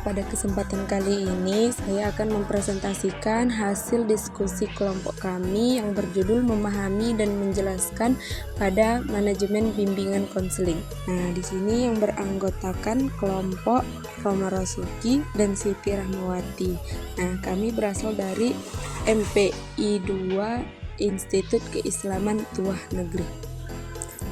pada kesempatan kali ini saya akan mempresentasikan hasil diskusi kelompok kami yang berjudul memahami dan menjelaskan pada manajemen bimbingan konseling. Nah, di sini yang beranggotakan kelompok Roma Rasuki dan Siti Rahmawati. Nah, kami berasal dari MPI 2 Institut Keislaman Tuah Negeri.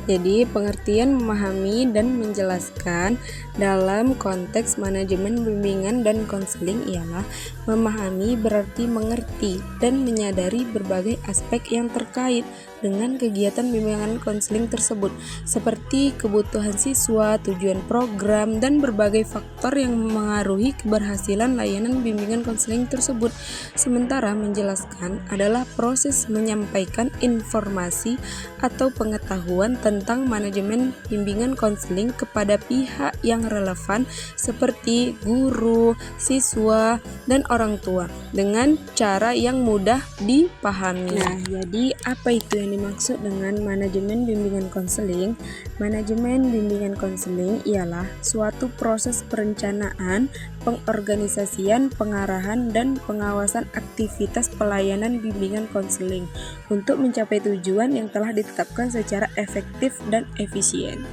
Jadi, pengertian memahami dan menjelaskan dalam konteks manajemen bimbingan dan konseling ialah memahami berarti mengerti dan menyadari berbagai aspek yang terkait dengan kegiatan bimbingan konseling tersebut, seperti kebutuhan siswa, tujuan program, dan berbagai faktor yang mengaruhi keberhasilan layanan bimbingan konseling tersebut. Sementara menjelaskan adalah proses menyampaikan informasi atau pengetahuan tentang manajemen bimbingan konseling kepada pihak yang relevan seperti guru, siswa, dan orang tua dengan cara yang mudah dipahami. Nah, jadi apa itu yang dimaksud dengan manajemen bimbingan konseling? Manajemen bimbingan konseling ialah suatu proses perencanaan, pengorganisasian, pengarahan, dan pengawasan aktivitas pelayanan bimbingan konseling untuk mencapai tujuan yang telah ditetapkan secara efektif dan efisien.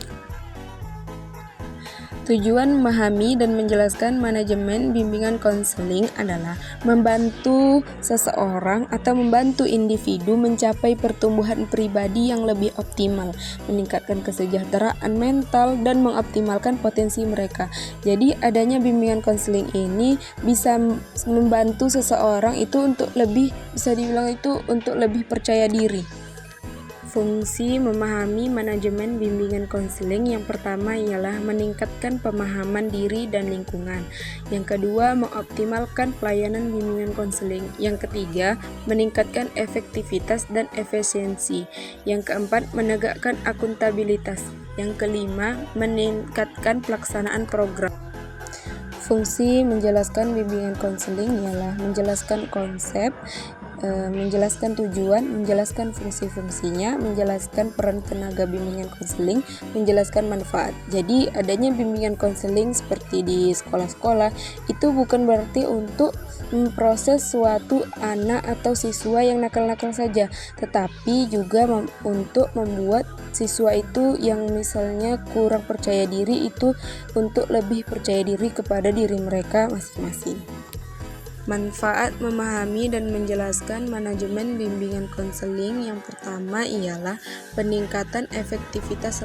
Tujuan memahami dan menjelaskan manajemen bimbingan konseling adalah membantu seseorang atau membantu individu mencapai pertumbuhan pribadi yang lebih optimal, meningkatkan kesejahteraan mental, dan mengoptimalkan potensi mereka. Jadi adanya bimbingan konseling ini bisa membantu seseorang itu untuk lebih, bisa dibilang itu untuk lebih percaya diri. Fungsi memahami manajemen bimbingan konseling yang pertama ialah meningkatkan pemahaman diri dan lingkungan. Yang kedua, mengoptimalkan pelayanan bimbingan konseling. Yang ketiga, meningkatkan efektivitas dan efisiensi. Yang keempat, menegakkan akuntabilitas. Yang kelima, meningkatkan pelaksanaan program. Fungsi menjelaskan bimbingan konseling ialah menjelaskan konsep, menjelaskan tujuan, menjelaskan fungsi-fungsinya, menjelaskan peran tenaga bimbingan konseling, menjelaskan manfaat. Jadi adanya bimbingan konseling seperti di sekolah-sekolah itu bukan berarti untuk memproses suatu anak atau siswa yang nakal-nakal saja, tetapi juga untuk membuat siswa itu yang misalnya kurang percaya diri itu untuk lebih percaya diri kepada diri mereka masing-masing. Manfaat memahami dan menjelaskan manajemen bimbingan konseling yang pertama ialah peningkatan efektivitas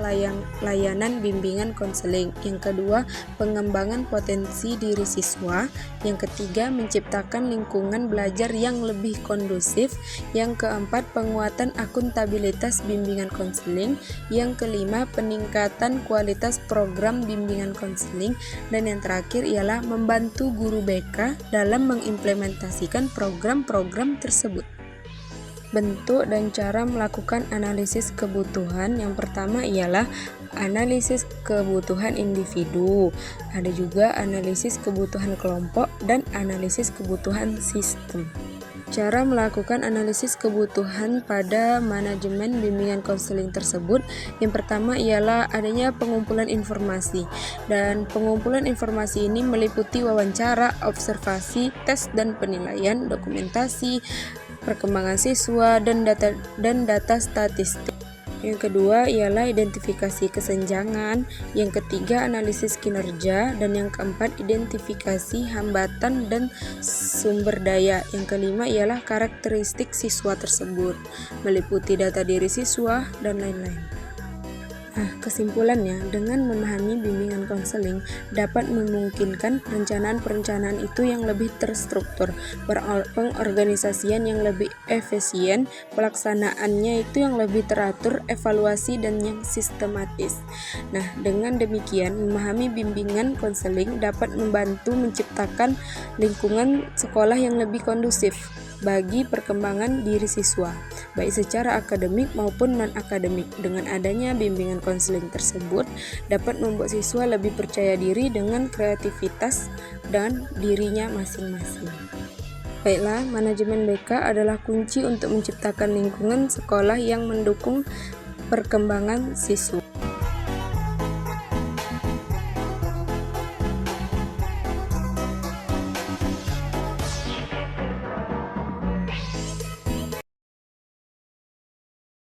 layanan bimbingan konseling. Yang kedua, pengembangan potensi diri siswa. Yang ketiga, menciptakan lingkungan belajar yang lebih kondusif. Yang keempat, penguatan akuntabilitas bimbingan konseling. Yang kelima, peningkatan kualitas program bimbingan konseling. Dan yang terakhir ialah membantu guru BK dalam mengimplementasikan program-program tersebut. Bentuk dan cara melakukan analisis kebutuhan. Yang pertama ialah analisis kebutuhan individu, ada juga analisis kebutuhan kelompok, dan analisis kebutuhan sistem. Cara melakukan analisis kebutuhan pada manajemen bimbingan konseling tersebut, yang pertama ialah adanya pengumpulan informasi, dan pengumpulan informasi ini meliputi wawancara, observasi, tes dan penilaian, dokumentasi, perkembangan siswa, dan data statistik. Yang kedua ialah identifikasi kesenjangan, yang ketiga analisis kinerja, dan yang keempat identifikasi hambatan dan sumber daya. Yang kelima ialah karakteristik siswa tersebut, meliputi data diri siswa dan lain-lain. Nah, kesimpulannya, dengan memahami bimbingan konseling dapat memungkinkan perencanaan itu yang lebih terstruktur, pengorganisasian yang lebih efisien, pelaksanaannya itu yang lebih teratur, evaluasi dan yang sistematis. Nah, dengan demikian, memahami bimbingan konseling dapat membantu menciptakan lingkungan sekolah yang lebih kondusif bagi perkembangan diri siswa, baik secara akademik maupun non-akademik. Dengan adanya bimbingan konseling tersebut dapat membuat siswa lebih percaya diri dengan kreativitas dan dirinya masing-masing. Baiklah, manajemen BK adalah kunci untuk menciptakan lingkungan sekolah yang mendukung perkembangan siswa.